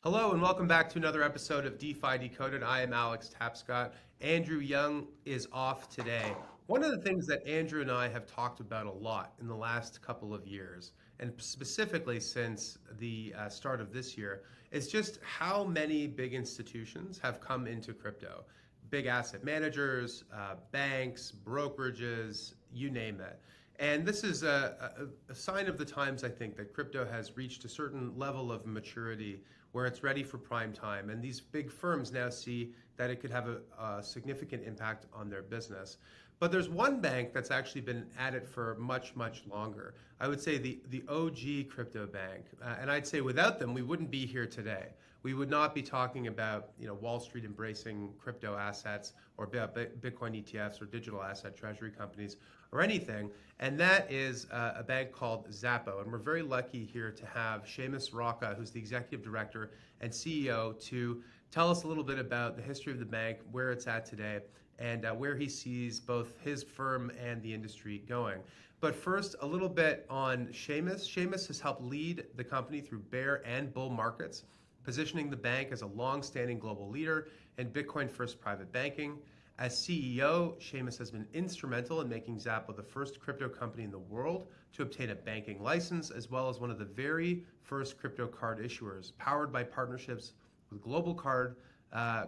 Hello and welcome back to another episode of DeFi Decoded. I am Alex Tapscott. Andrew Young is off today. One of the things that Andrew and I have talked about a lot in the last couple of years, and specifically since the start of this year, is just how many big institutions have come into crypto. Big asset managers, banks, brokerages, you name it. And this is a sign of the times, I think, that crypto has reached a certain level of maturity where it's ready for prime time. And these big firms now see that it could have a significant impact on their business. But there's one bank that's actually been at it for much, much longer. I would say the OG crypto bank. And I'd say without them, we wouldn't be here today. We would not be talking about Wall Street embracing crypto assets or Bitcoin ETFs or digital asset treasury companies or anything. And that is a bank called Xapo. And we're very lucky here to have Seamus Rocca, who's the executive director and CEO, to tell us a little bit about the history of the bank, where it's at today, and where he sees both his firm and the industry going. But first, a little bit on Seamus. Seamus has helped lead the company through bear and bull markets, positioning the bank as a long-standing global leader in Bitcoin-first private banking. As CEO, Seamus has been instrumental in making Xapo the first crypto company in the world to obtain a banking license, as well as one of the very first crypto card issuers, powered by partnerships with global card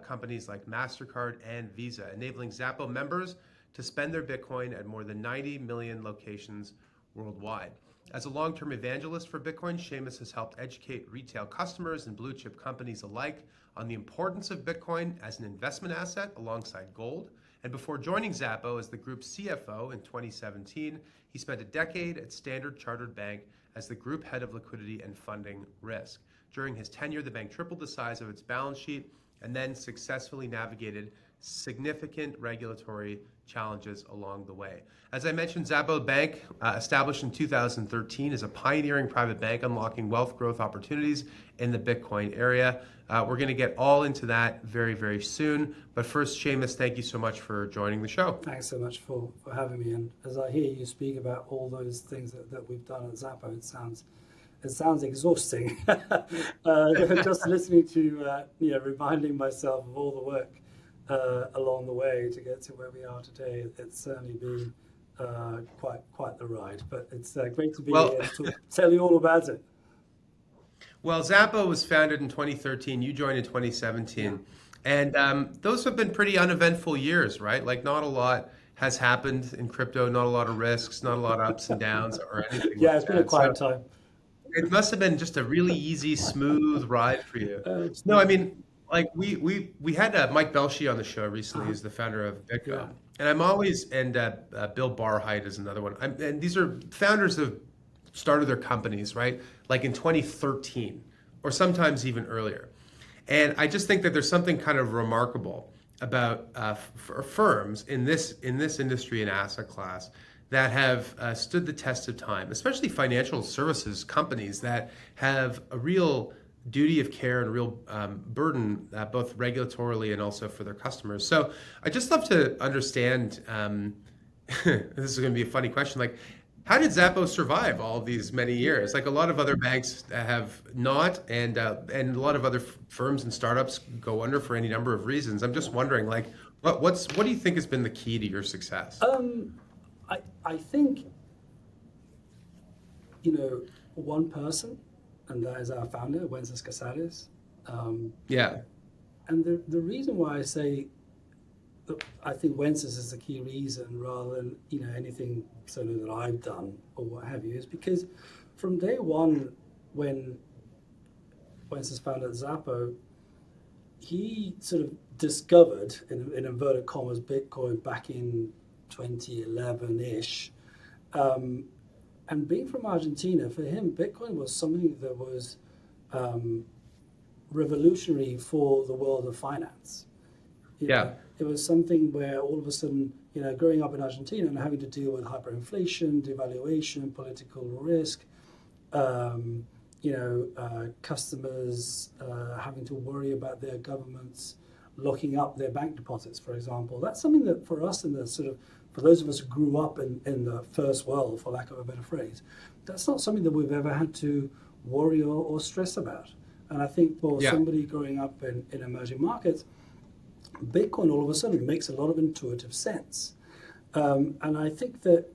companies like MasterCard and Visa, enabling Xapo members to spend their Bitcoin at more than 90 million locations worldwide. As a long-term evangelist for Bitcoin, Seamus has helped educate retail customers and blue-chip companies alike on the importance of Bitcoin as an investment asset alongside gold. And before joining Xapo as the group's CFO in 2017, he spent a decade at Standard Chartered Bank as the group head of liquidity and funding risk. During his tenure, the bank tripled the size of its balance sheet and then successfully navigated significant regulatory challenges along the way. As I mentioned, Xapo Bank, established in 2013, is a pioneering private bank unlocking wealth growth opportunities in the Bitcoin area. We're going to get all into that very, very soon. But first, Seamus, thank you so much for joining the show. Thanks so much for having me. And as I hear you speak about all those things that we've done at Xapo, it sounds exhausting. Just listening to, reminding myself of all the work along the way to get to where we are today. It's certainly been quite the ride. But it's great to be here to tell you all about it. Well, Xapo was founded in 2013. You joined in 2017. And those have been pretty uneventful years, right? Like not a lot has happened in crypto, not a lot of risks, not a lot of ups and downs or anything. Yeah, it's been a quiet time. It must have been just a really easy, smooth ride for you. No, I mean, like we had Mike Belshi on the show recently, who's the founder of Bitcoin. Yeah. And I'm always, and Bill Barhydt is another one. And these are founders that started their companies, right? Like in 2013 or sometimes even earlier. And I just think that there's something kind of remarkable about firms in this industry and asset class that have stood the test of time, especially financial services companies that have a real duty of care and a real burden, both regulatorily and also for their customers. So I just love to understand, this is going to be a funny question, like how did Xapo survive all these many years? Like a lot of other banks have not, and a lot of other firms and startups go under for any number of reasons. I'm just wondering, like, what do you think has been the key to your success? I think, one person, and that is our founder, Wences Casares. And the reason why I say that I think Wences is the key reason rather than, anything sort of that I've done or what have you, is because from day one, when Wences founded Xapo, he sort of discovered, in inverted commas, Bitcoin back in 2011-ish. And being from Argentina, for him, Bitcoin was something that was revolutionary for the world of finance. It was something where all of a sudden, growing up in Argentina and having to deal with hyperinflation, devaluation, political risk, customers having to worry about their governments locking up their bank deposits, for example. That's something that for us for those of us who grew up in the first world, for lack of a better phrase, that's not something that we've ever had to worry or stress about. And I think for Yeah. somebody growing up in emerging markets, Bitcoin all of a sudden makes a lot of intuitive sense. And I think that,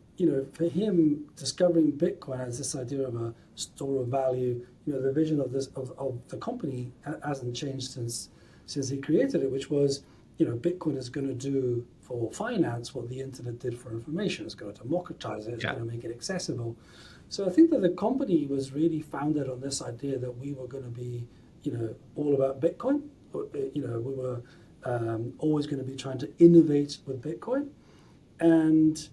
for him, discovering Bitcoin as this idea of a store of value, the vision of the company hasn't changed since he created it, which was, Bitcoin is going to do for finance what the internet did for information. It's going to democratize it. It's going to make it accessible. So I think that the company was really founded on this idea that we were going to be, all about Bitcoin. We were always going to be trying to innovate with Bitcoin. And,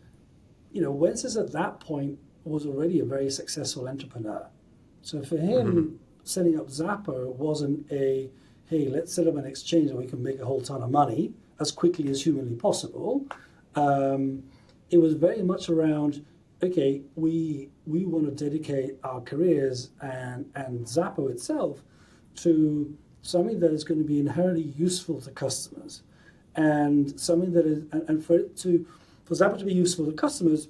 Wences at that point was already a very successful entrepreneur. So for him, setting up Xapo wasn't hey, let's set up an exchange and we can make a whole ton of money as quickly as humanly possible. It was very much around, okay, we want to dedicate our careers and Xapo itself to something that is going to be inherently useful to customers, and something that is, and for Xapo to be useful to customers,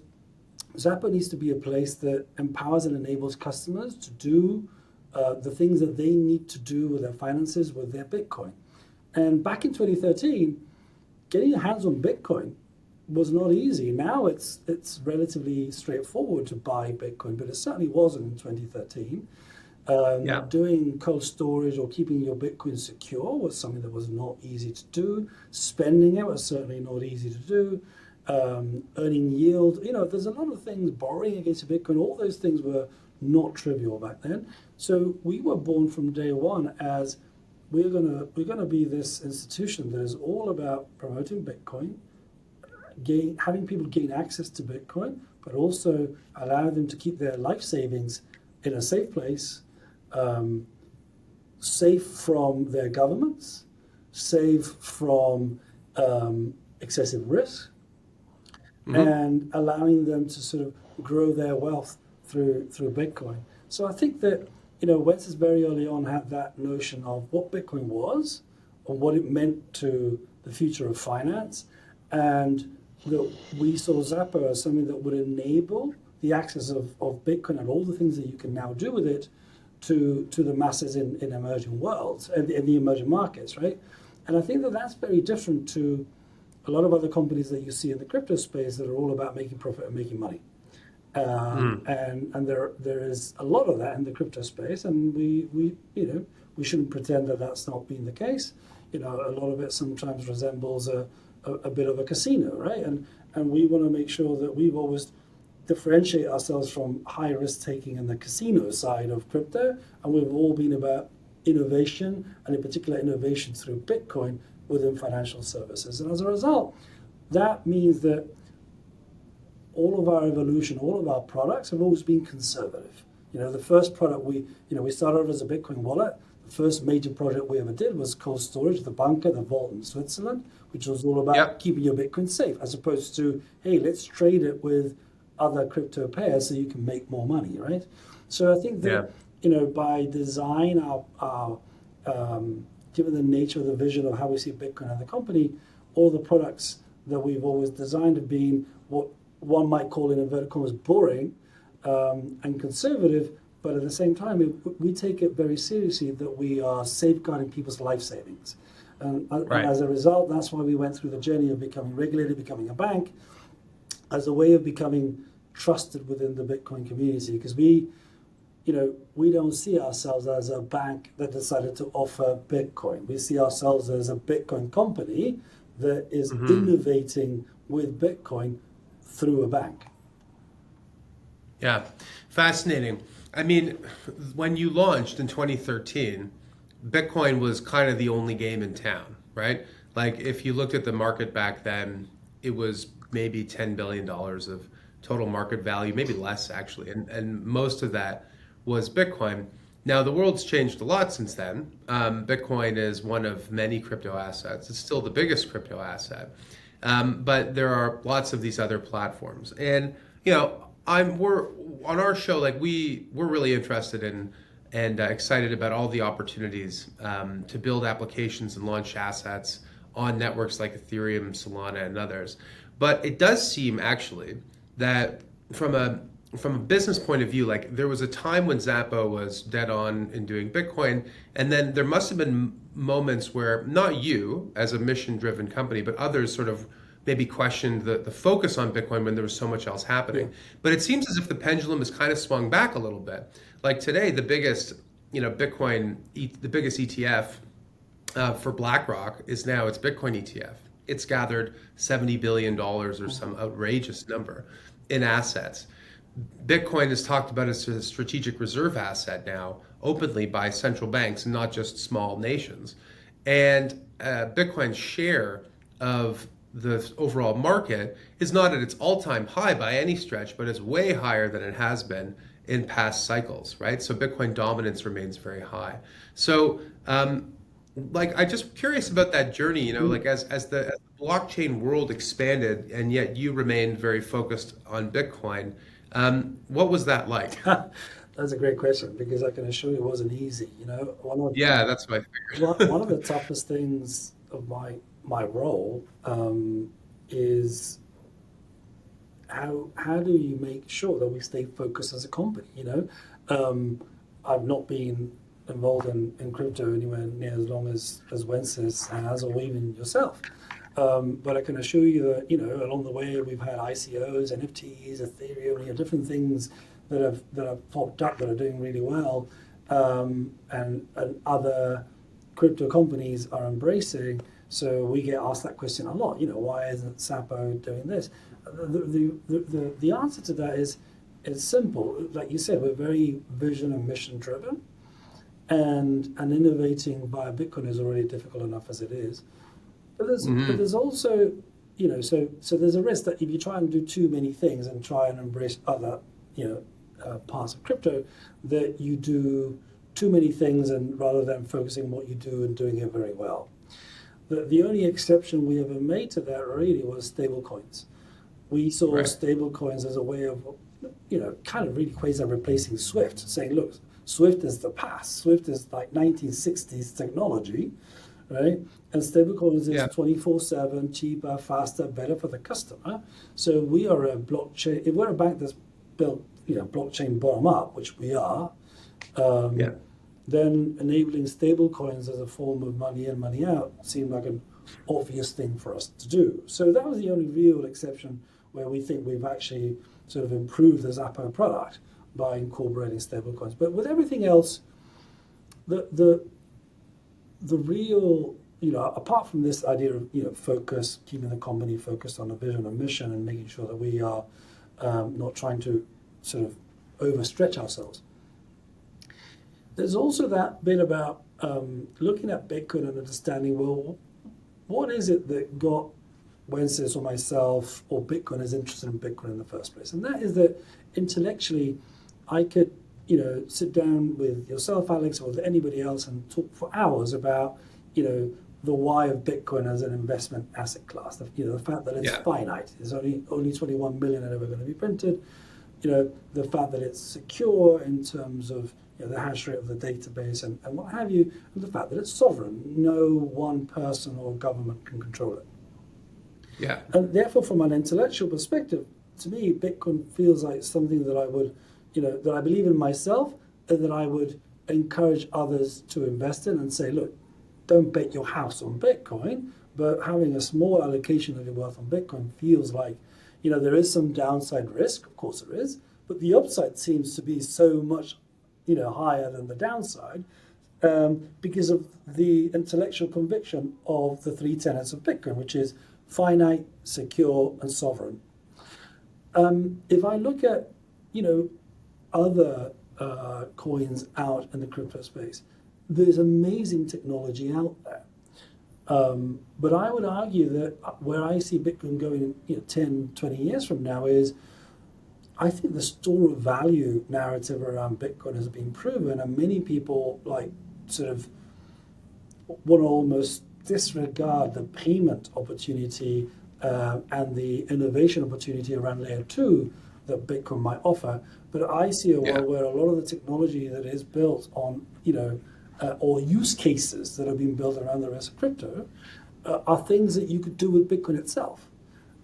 Xapo needs to be a place that empowers and enables customers to do the things that they need to do with their finances, with their Bitcoin. And back in 2013, getting your hands on Bitcoin was not easy. Now it's relatively straightforward to buy Bitcoin, but it certainly wasn't in 2013. Doing cold storage or keeping your Bitcoin secure was something that was not easy to do. Spending it was certainly not easy to do. Earning yield, there's a lot of things, borrowing against Bitcoin, all those things were not trivial back then. So we were born from day one as we're gonna be this institution that is all about promoting Bitcoin, having people gain access to Bitcoin, but also allow them to keep their life savings in a safe place, safe from their governments, safe from excessive risk, and allowing them to sort of grow their wealth through Bitcoin. So I think that, Wences very early on had that notion of what Bitcoin was and what it meant to the future of finance, and that we saw Xapo as something that would enable the access of Bitcoin and all the things that you can now do with it to the masses in emerging worlds and in the emerging markets, right? And I think that that's very different to a lot of other companies that you see in the crypto space that are all about making profit and making money. And there is a lot of that in the crypto space, and we shouldn't pretend that that's not been the case. A lot of it sometimes resembles a bit of a casino, right? And we want to make sure that we've always differentiate ourselves from high risk taking in the casino side of crypto, and we've all been about innovation, and in particular innovation through Bitcoin within financial services. And as a result, that means that all of our evolution, all of our products have always been conservative. The first product we started off as a Bitcoin wallet. The first major project we ever did was cold storage, the bunker, the vault in Switzerland, which was all about keeping your Bitcoin safe, as opposed to, hey, let's trade it with other crypto pairs so you can make more money, right? So I think that, by design, our given the nature of the vision of how we see Bitcoin and the company, all the products that we've always designed have been what one might call in inverted commas boring and conservative, but at the same time, we take it very seriously that we are safeguarding people's life savings. And as a result, that's why we went through the journey of becoming regulated, becoming a bank, as a way of becoming trusted within the Bitcoin community, because we don't see ourselves as a bank that decided to offer Bitcoin. We see ourselves as a Bitcoin company that is innovating with Bitcoin through a bank. Yeah, fascinating. I mean, when you launched in 2013, Bitcoin was kind of the only game in town, right? Like if you looked at the market back then, it was maybe $10 billion of total market value, maybe less actually. And most of that was Bitcoin. Now the world's changed a lot since then. Bitcoin is one of many crypto assets. It's still the biggest crypto asset. But there are lots of these other platforms. And, we're on our show, like we're really interested in and excited about all the opportunities to build applications and launch assets on networks like Ethereum, Solana, and others. But it does seem actually that from from a business point of view, like there was a time when Xapo was dead on in doing Bitcoin, and then there must have been moments where not you as a mission-driven company, but others sort of maybe questioned the focus on Bitcoin when there was so much else happening. But it seems as if the pendulum has kind of swung back a little bit. Like today, the biggest, the biggest ETF for BlackRock is now its Bitcoin ETF. It's gathered $70 billion or some outrageous number in assets. Bitcoin is talked about as a strategic reserve asset now openly by central banks, not just small nations. And Bitcoin's share of the overall market is not at its all-time high by any stretch, but is way higher than it has been in past cycles, right? So Bitcoin dominance remains very high. So I just curious about that journey, like as the blockchain world expanded and yet you remained very focused on Bitcoin. What was that like? That's a great question, because I can assure you it wasn't easy. Yeah, that's what I figured. One of the toughest things of my role is how do you make sure that we stay focused as a company? I've not been involved in crypto anywhere near as long as Wences has, or even yourself. But I can assure you that along the way we've had ICOs, NFTs, Ethereum, different things that have popped up that are doing really well, and other crypto companies are embracing. So we get asked that question a lot. Why isn't Xapo doing this? The answer to that is simple. Like you said, we're very vision and mission driven, and innovating via Bitcoin is already difficult enough as it is. But there's also, so there's a risk that if you try and do too many things and try and embrace other, parts of crypto, that you do too many things, and rather than focusing on what you do and doing it very well. The only exception we ever made to that really was stablecoins. We saw stablecoins as a way of, kind of really quasi replacing SWIFT, saying, look, SWIFT is the past. SWIFT is like 1960s technology, right? And stablecoins is 24/7, cheaper, faster, better for the customer. So we are a blockchain. If we're a bank that's built, blockchain bottom up, which we are, then enabling stablecoins as a form of money in, money out seemed like an obvious thing for us to do. So that was the only real exception where we think we've actually sort of improved the Xapo product by incorporating stablecoins. But with everything else, the real, apart from this idea of, focus, keeping the company focused on a vision and mission, and making sure that we are not trying to sort of overstretch ourselves. There's also that bit about looking at Bitcoin and understanding, well, what is it that got Wences or myself or Bitcoin is interested in Bitcoin in the first place? And that is that intellectually, I could, sit down with yourself, Alex, or with anybody else and talk for hours about, the why of Bitcoin as an investment asset class. The fact that it's finite. There's only 21 million are ever going to be printed. The fact that it's secure in terms of the hash rate of the database and what have you, and the fact that it's sovereign. No one person or government can control it. Yeah. And therefore, from an intellectual perspective, to me, Bitcoin feels like something that I would, that I believe in myself, and that I would encourage others to invest in and say, look, don't bet your house on Bitcoin, but having a small allocation of your wealth on Bitcoin feels like, there is some downside risk, of course there is, but the upside seems to be so much, higher than the downside, because of the intellectual conviction of the three tenets of Bitcoin, which is finite, secure, and sovereign. If I look at, other coins out in the crypto space, there's amazing technology out there. But I would argue that where I see Bitcoin going 10, 20 years from now is, I think the store of value narrative around Bitcoin has been proven, and many people sort of want to almost disregard the payment opportunity and the innovation opportunity around layer 2 that Bitcoin might offer. But I see a world where a lot of the technology that is built on, or use cases that have been built around the rest of crypto are things that you could do with Bitcoin itself.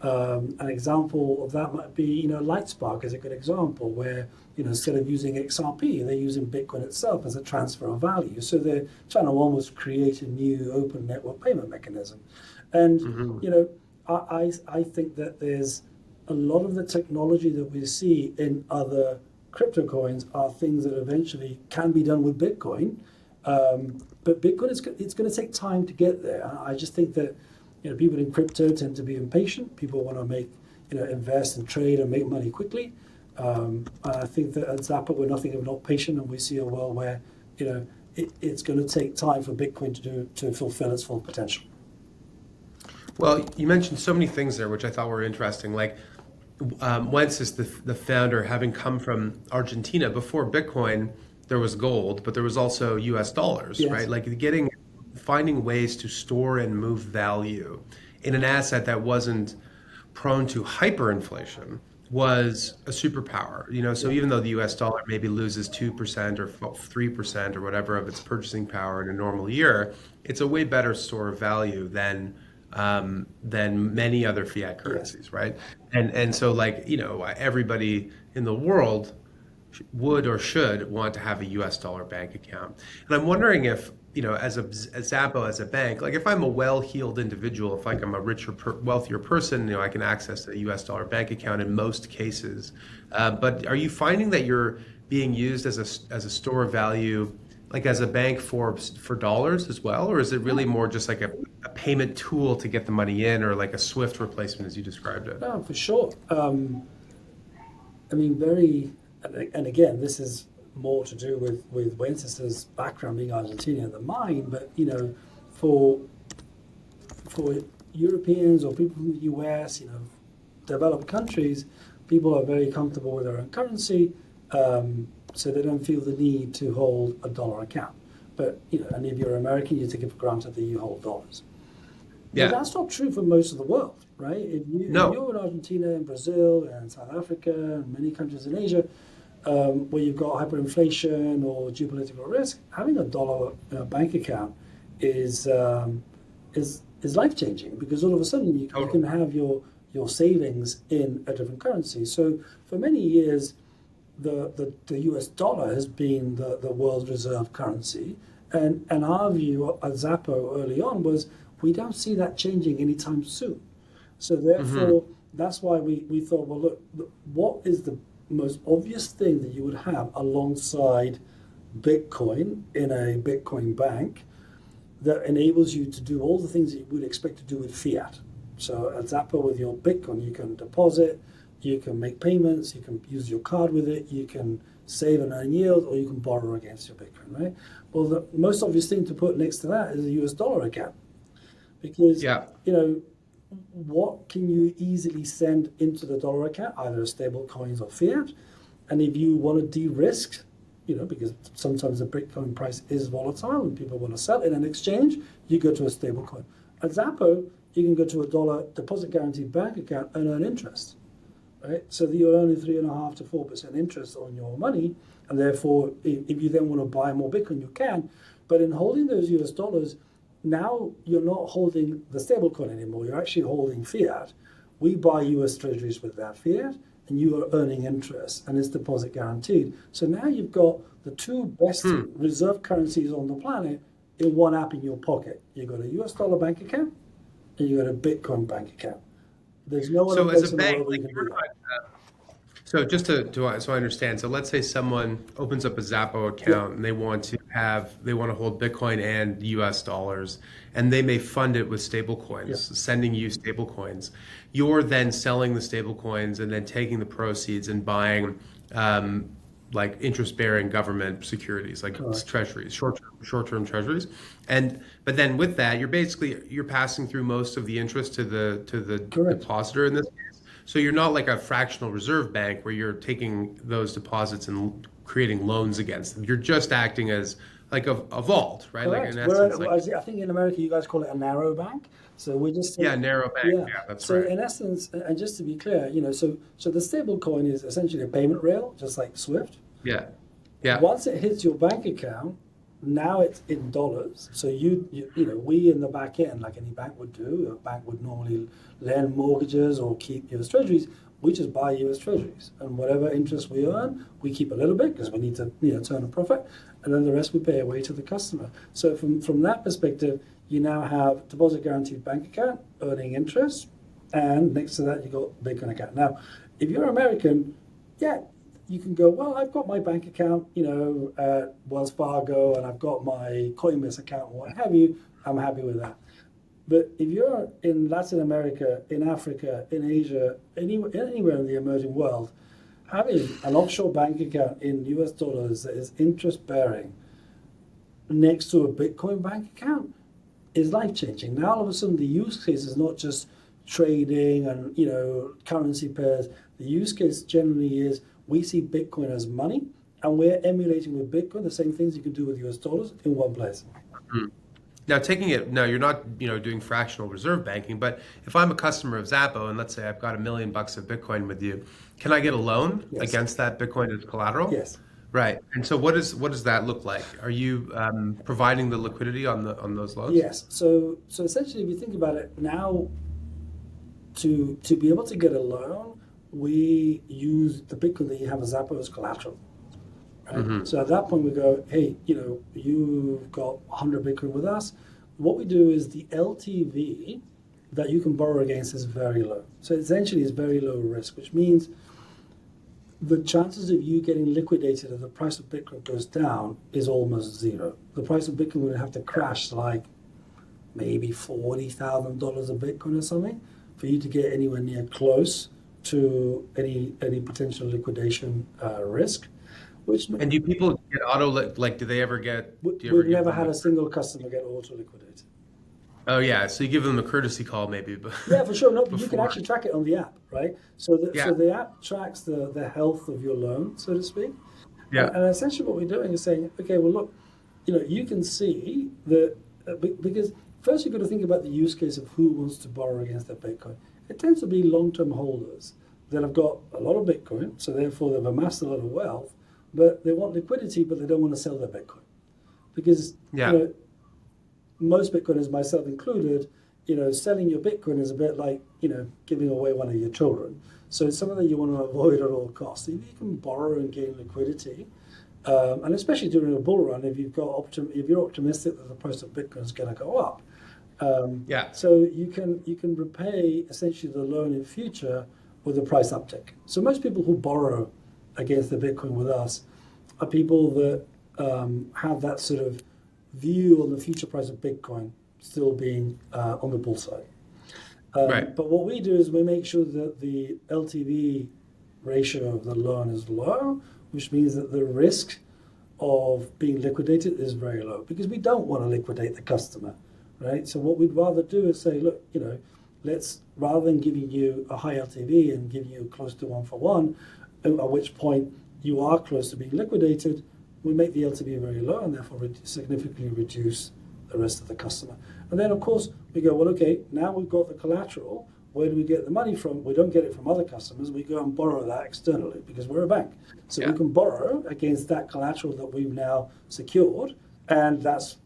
An example of that might be, Lightspark is a good example where, instead of using XRP, they're using Bitcoin itself as a transfer of value. So they're trying to almost create a new open network payment mechanism. And, I think that there's a lot of the technology that we see in other crypto coins are things that eventually can be done with Bitcoin. But Bitcoin, it's going to take time to get there. I just think that, people in crypto tend to be impatient. People want to make, invest and trade and make money quickly. I think that at Xapo, we're nothing if not patient, and we see a world where, it's going to take time for Bitcoin to fulfill its full potential. Well, you mentioned so many things there, which I thought were interesting. Like, Wences, the founder, having come from Argentina before Bitcoin, there was gold, but there was also U.S. dollars, Yes. right? Like finding ways to store and move value in an asset that wasn't prone to hyperinflation was a superpower. So even though the US dollar maybe loses 2% or 3% or whatever of its purchasing power in a normal year, it's a way better store of value than many other fiat currencies, right? And so everybody in the world would or should want to have a US dollar bank account. And I'm wondering if, as Xapo, as a bank, like if I'm a well-heeled individual, if I'm a richer, wealthier person, I can access a US dollar bank account in most cases. But are you finding that you're being used as a store of value, like as a bank for dollars as well? Or is it really more just like a payment tool to get the money in, or like a SWIFT replacement as you described it? No, for sure. And again, this is more to do with Wences's background being Argentina than mine, but for Europeans or people from the US, developed countries, people are very comfortable with their own currency, so they don't feel the need to hold a dollar account. But and if you're American, you take it for granted that you hold dollars. Yeah. But that's not true for most of the world, right? If you're in Argentina and Brazil and South Africa and many countries in Asia, where you've got hyperinflation or geopolitical risk, having a dollar bank account is life changing, because all of a sudden you can have your savings in a different currency. So for many years, the US dollar has been the world's reserve currency, and our view at Xapo early on was we don't see that changing anytime soon. So therefore, that's why we thought, well, look, what is the most obvious thing that you would have alongside Bitcoin in a Bitcoin bank that enables you to do all the things that you would expect to do with fiat? So at Xapo, with your Bitcoin, you can deposit, you can make payments, you can use your card with it, you can save and earn yield, or you can borrow against your Bitcoin, right? Well, the most obvious thing to put next to that is a US dollar account, because what can you easily send into the dollar account, either stable coins or fiat? And if you want to de-risk, because sometimes the Bitcoin price is volatile and people want to sell in an exchange, you go to a stable coin. At Xapo, you can go to a dollar deposit guaranteed bank account and earn interest, right? So you're earning 3.5% to 4% interest on your money, and therefore, if you then want to buy more Bitcoin, you can. But in holding those US dollars, now you're not holding the stablecoin anymore. You're actually holding fiat. We buy US treasuries with that fiat, and you are earning interest, and it's deposit guaranteed. So now you've got the two best reserve currencies on the planet in one app in your pocket. You've got a US dollar bank account, and you've got a Bitcoin bank account. There's no other place in the world where you can do that. So just so I understand, so let's say someone opens up a Xapo account and they want to hold Bitcoin and US dollars, and they may fund it with stable coins, sending you stable coins. You're then selling the stable coins and then taking the proceeds and buying like interest-bearing government securities, like treasuries, short-term treasuries. But then with that, you're passing through most of the interest to the depositor in this case. So you're not like a fractional reserve bank where you're taking those deposits and creating loans against them. You're just acting as like a vault, right? Correct. Like in essence, I think in America you guys call it a narrow bank. So we're just narrow bank. Yeah, that's right. So in essence, and just to be clear, so the stable coin is essentially a payment rail, just like SWIFT. Yeah. Yeah. Once it hits your bank account, now it's in dollars. So we in the back end, like any bank would do, a bank would normally lend mortgages or keep US Treasuries. We just buy US Treasuries, and whatever interest we earn, we keep a little bit because we need to turn a profit, and then the rest we pay away to the customer. So from that perspective, you now have deposit guaranteed bank account earning interest, and next to that you got Bitcoin account. Now, if you're American, yeah, you can go, well, I've got my bank account, at Wells Fargo, and I've got my Coinbase account, what have you. I'm happy with that. But if you're in Latin America, in Africa, in Asia, anywhere in the emerging world, having an offshore bank account in US dollars that is interest bearing next to a Bitcoin bank account is life changing. Now all of a sudden the use case is not just trading and currency pairs. The use case generally is we see Bitcoin as money, and we're emulating with Bitcoin the same things you can do with US dollars in one place. Mm-hmm. Now you're not doing fractional reserve banking, but if I'm a customer of Xapo and let's say I've got $1 million of Bitcoin with you, can I get a loan against that Bitcoin as collateral? Yes. Right. And so what does that look like? Are you providing the liquidity on those loans? Yes. So essentially, if you think about it now, to be able to get a loan, we use the Bitcoin that you have as Xapo as collateral. Right? Mm-hmm. So at that point we go, hey, you've got 100 Bitcoin with us. What we do is the LTV that you can borrow against is very low. So essentially it's very low risk, which means the chances of you getting liquidated if the price of Bitcoin goes down is almost zero. The price of Bitcoin would have to crash like maybe $40,000 a Bitcoin or something for you to get anywhere near close to any potential liquidation risk. And do people get do they ever get? We've never had a single customer get auto liquidated. Oh yeah, so you give them a courtessy call maybe, but yeah, for sure. No, but you can actually track it on the app, right? So the app tracks the health of your loan, so to speak. Yeah. And essentially, what we're doing is saying, okay, well, look, you can see that because first you've got to think about the use case of who wants to borrow against their Bitcoin. It tends to be long-term holders that have got a lot of Bitcoin, so therefore they've amassed a lot of wealth, but they want liquidity, but they don't want to sell their Bitcoin. Because most Bitcoiners, myself included, selling your Bitcoin is a bit like, giving away one of your children. So it's something that you want to avoid at all costs. If you can borrow and gain liquidity, and especially during a bull run, if you're optimistic that the price of Bitcoin is going to go up, so you can repay essentially the loan in future with a price uptick. So most people who borrow against the Bitcoin with us are people that have that sort of view on the future price of Bitcoin still being on the bull side. Right. But what we do is we make sure that the LTV ratio of the loan is low, which means that the risk of being liquidated is very low, because we don't want to liquidate the customer, right? So what we'd rather do is say, look, let's, rather than giving you a high LTV and giving you close to 1-for-1, at which point you are close to being liquidated, we make the LTV very low and therefore significantly reduce the rest of the customer. And then, of course, we go, well, okay, now we've got the collateral. Where do we get the money from? We don't get it from other customers. We go and borrow that externally because we're a bank. So we can borrow against that collateral that we've now secured, and that's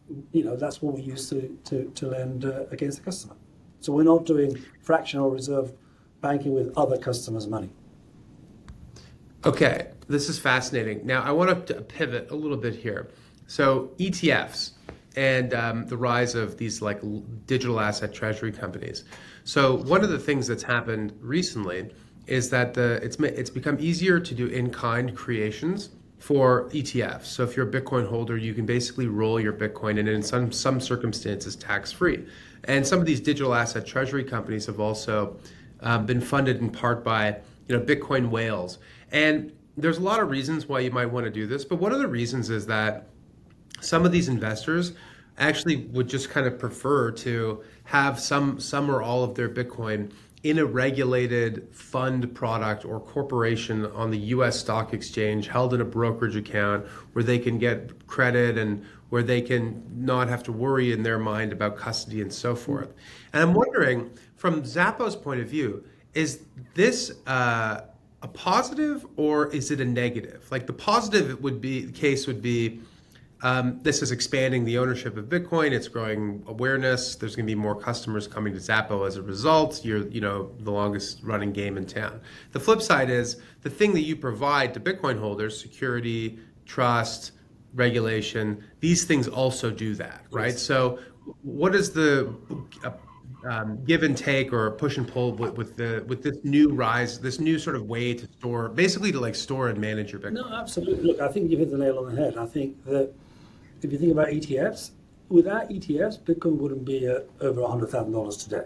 what we use to lend against the customer. So we're not doing fractional reserve banking with other customers' money. Okay, this is fascinating. Now, I want to pivot a little bit here. So ETFs and the rise of these like digital asset treasury companies. So one of the things that's happened recently is that it's become easier to do in-kind creations for ETFs. So if you're a Bitcoin holder, you can basically roll your Bitcoin, and in some circumstances tax-free. And some of these digital asset treasury companies have also been funded in part by Bitcoin whales. And there's a lot of reasons why you might want to do this, but one of the reasons is that some of these investors actually would just kind of prefer to have some or all of their Bitcoin in a regulated fund product or corporation on the US stock exchange, held in a brokerage account where they can get credit and where they can not have to worry in their mind about custody and so forth. And I'm wondering, from Xapo's point of view, is this a positive or is it a negative? Like the positive case would be This is expanding the ownership of Bitcoin. It's growing awareness. There's going to be more customers coming to Xapo as a result. You're, the longest running game in town. The flip side is the thing that you provide to Bitcoin holders: security, trust, regulation. These things also do that, right? Yes. So, what is the give and take or push and pull with this new rise, this new sort of way to store, basically to like store and manage your Bitcoin? No, absolutely. Look, I think you hit the nail on the head. I think that if you think about ETFs, without ETFs, Bitcoin wouldn't be at over $100,000 today.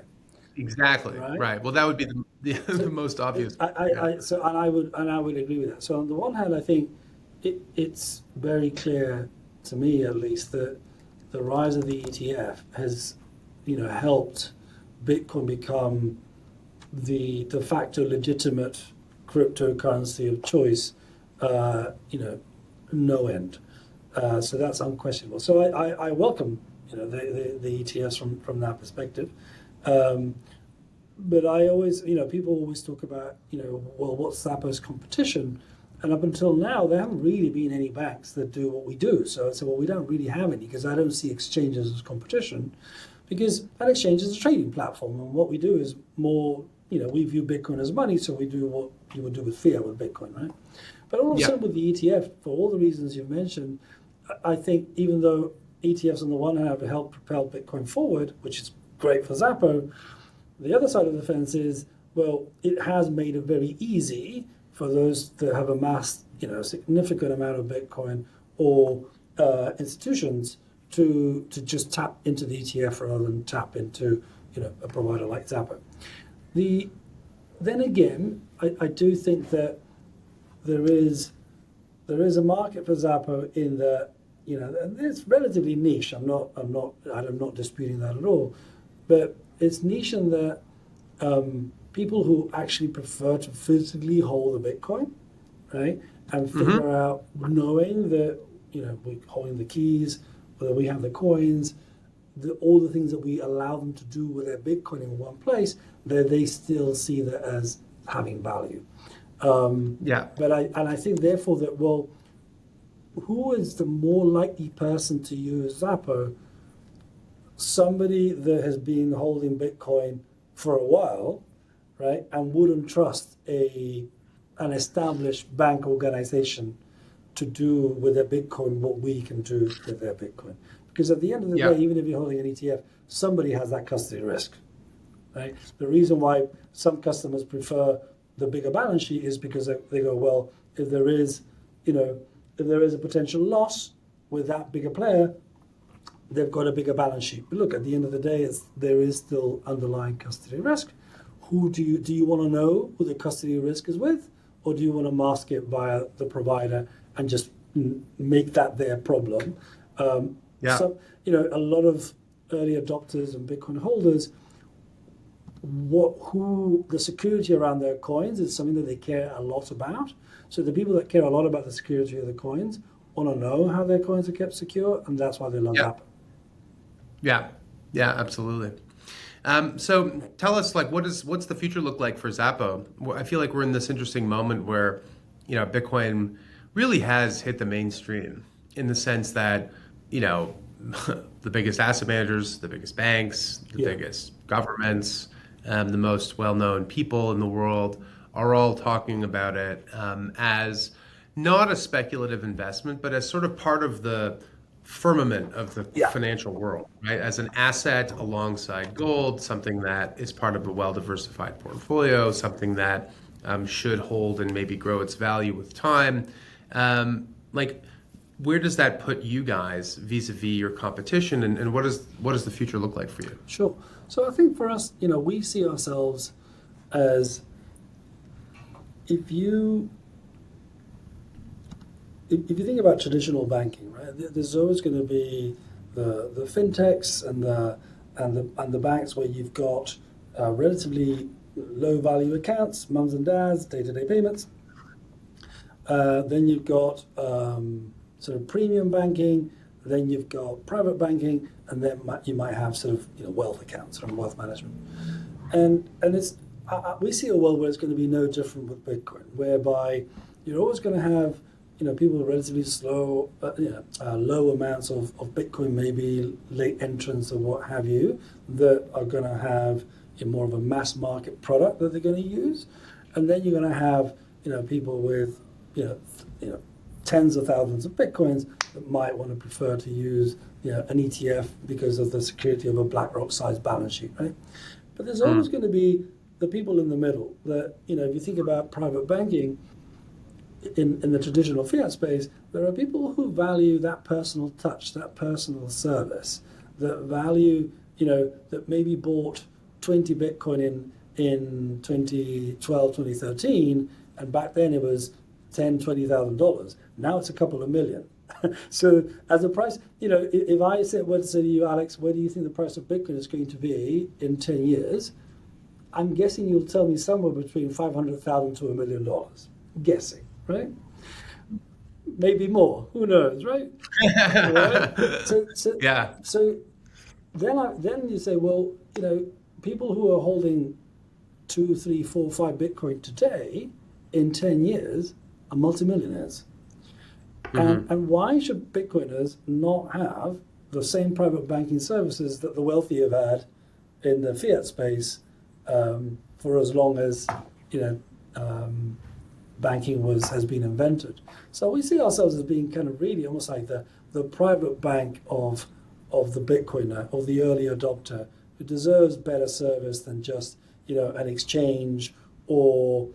Exactly. Right? Right. Well, that would be the most obvious. I would agree with that. So on the one hand, I think it's very clear to me, at least, that the rise of the ETF has, helped Bitcoin become the de facto legitimate cryptocurrency of choice. No end. So that's unquestionable. So I welcome the ETFs from that perspective. But I always, people always talk about, well, what's Xapo's competition? And up until now, there haven't really been any banks that do what we do. So I said, well, we don't really have any, because I don't see exchanges as competition, because an exchange is a trading platform. And what we do is more, we view Bitcoin as money, so we do what you would do with fiat with Bitcoin, right? But all of a sudden with the ETF, for all the reasons you've mentioned, I think even though ETFs on the one hand have helped propel Bitcoin forward, which is great for Xapo, the other side of the fence is, well, it has made it very easy for those that have amassed, a significant amount of Bitcoin, or institutions to just tap into the ETF rather than tap into, a provider like Xapo. Then again, I do think that there is a market for Xapo in that, it's relatively niche. I'm not disputing that at all, but it's niche in that people who actually prefer to physically hold a Bitcoin, right, and figure out, knowing that we're holding the keys, whether we have the coins, all the things that we allow them to do with their Bitcoin in one place, that they still see that as having value. But I think therefore that, well, who is the more likely person to use Xapo? Somebody that has been holding Bitcoin for a while, right, and wouldn't trust an established bank organization to do with their Bitcoin what we can do with their Bitcoin. Because at the end of the day, even if you're holding an ETF, somebody has that custody risk, right? The reason why some customers prefer the bigger balance sheet is because they go, well, if there is a potential loss with that bigger player, they've got a bigger balance sheet. But look, at the end of the day, there is still underlying custody risk. Who do you want to know who the custody risk is with, or do you want to mask it via the provider and just make that their problem? So, a lot of early adopters and Bitcoin holders, the security around their coins is something that they care a lot about. So the people that care a lot about the security of the coins want to know how their coins are kept secure, and that's why they love Xapo. Yeah, absolutely. So tell us, what's the future look like for Xapo? I feel like we're in this interesting moment where, Bitcoin really has hit the mainstream in the sense that, the biggest asset managers, the biggest banks, the biggest governments, the most well-known people in the world are all talking about it as not a speculative investment, but as sort of part of the firmament of the financial world, right? As an asset alongside gold, something that is part of a well-diversified portfolio, something that should hold and maybe grow its value with time. Where does that put you guys vis-a-vis your competition, and what does the future look like for you? Sure. So I think for us, we see ourselves as, if you think about traditional banking, right? There's always going to be the fintechs and the banks where you've got relatively low value accounts, mums and dads, day-to-day payments. Then you've got sort of premium banking. Then you've got private banking, and then you might have sort of wealth accounts and wealth management. And it's we see a world where it's going to be no different with Bitcoin, whereby you're always going to have people with relatively slow, low amounts of Bitcoin, maybe late entrants or what have you, that are going to have more of a mass market product that they're going to use. And then you're going to have, people with, tens of thousands of Bitcoins that might want to prefer to use, an ETF because of the security of a BlackRock-sized balance sheet, right? But there's always going to be the people in the middle that, if you think about private banking, in the traditional fiat space, there are people who value that personal touch, that personal service, that value, that maybe bought 20 Bitcoin in 2012, 2013, and back then it was $10,000, $20,000. Now it's a couple of million. So as a price, if I were to say to you, Alex, where do you think the price of Bitcoin is going to be in 10 years? I'm guessing you'll tell me somewhere between $500,000 to $1 million. Guessing, right? Maybe more. Who knows, right? Right? Yeah. So then you say, well, people who are holding 2, 3, 4, 5 Bitcoin today, in 10 years, are multimillionaires. And why should Bitcoiners not have the same private banking services that the wealthy have had in the fiat space for as long as banking has been invented? So we see ourselves as being kind of really almost like the private bank of the Bitcoiner, of the early adopter, who deserves better service than just an exchange or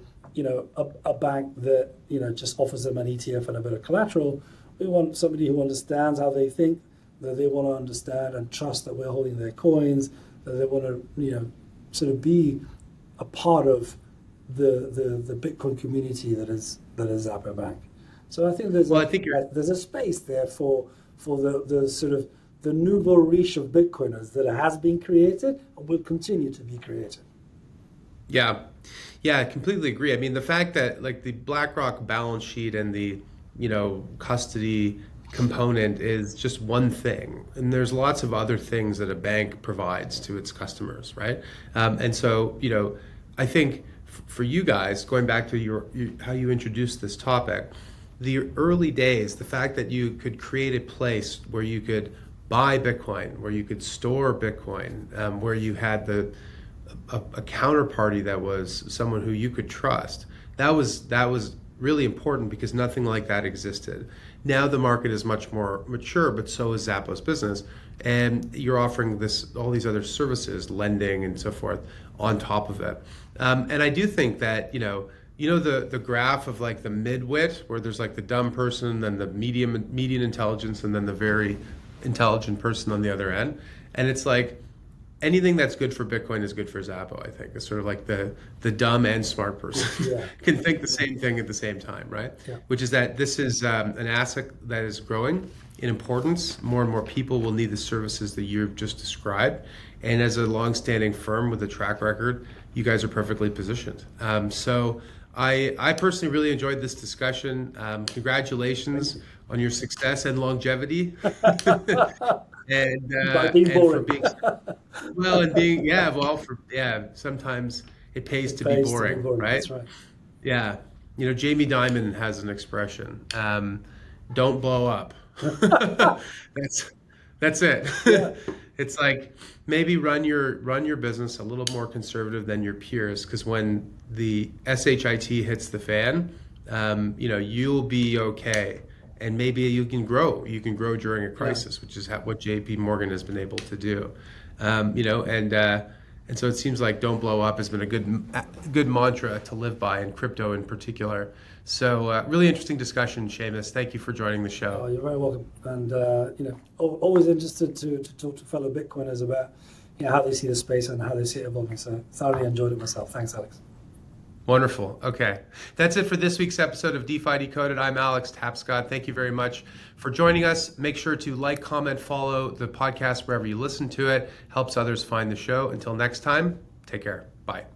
a bank that just offers them an ETF and a bit of collateral. We want somebody who understands how they think, that they want to understand and trust that we're holding their coins, that they want to sort of be a part of the Bitcoin community that is Xapo Bank. So I think there's a space there for the sort of the nouveau riche of Bitcoiners that has been created and will continue to be created. Yeah, I completely agree. I mean, the fact that like the BlackRock balance sheet and the, custody component is just one thing. And there's lots of other things that a bank provides to its customers, right? And so, I think for you guys, going back to how you introduced this topic, the early days, the fact that you could create a place where you could buy Bitcoin, where you could store Bitcoin, where you had a counterparty that was someone who you could trust. That was really important because nothing like that existed. Now the market is much more mature, but so is Xapo's business, and you're offering all these other services, lending and so forth, on top of it. And I do think that the graph of like the midwit, where there's like the dumb person, then the median intelligence, and then the very intelligent person on the other end, and it's like, anything that's good for Bitcoin is good for Xapo, I think. It's sort of like the dumb and smart person can think the same thing at the same time, right? Yeah. Which is that this is an asset that is growing in importance. More and more people will need the services that you've just described. And as a long-standing firm with a track record, you guys are perfectly positioned. So I personally really enjoyed this discussion. Congratulations on your success and longevity. And for being sometimes it pays to be boring, right? That's right. Yeah, Jamie Dimon has an expression: "Don't blow up." That's it. Yeah. It's like maybe run your business a little more conservative than your peers, because when the shit hits the fan, you'll be okay. And maybe you can grow. You can grow during a crisis, which is what JP Morgan has been able to do. And so it seems like "don't blow up" has been a good mantra to live by, in crypto in particular. So really interesting discussion, Seamus. Thank you for joining the show. Oh, you're very welcome. And always interested to talk to fellow Bitcoiners about how they see the space and how they see it evolving. So thoroughly enjoyed it myself. Thanks, Alex. Wonderful. Okay. That's it for this week's episode of DeFi Decoded. I'm Alex Tapscott. Thank you very much for joining us. Make sure to like, comment, follow the podcast wherever you listen to it. Helps others find the show. Until next time, take care. Bye.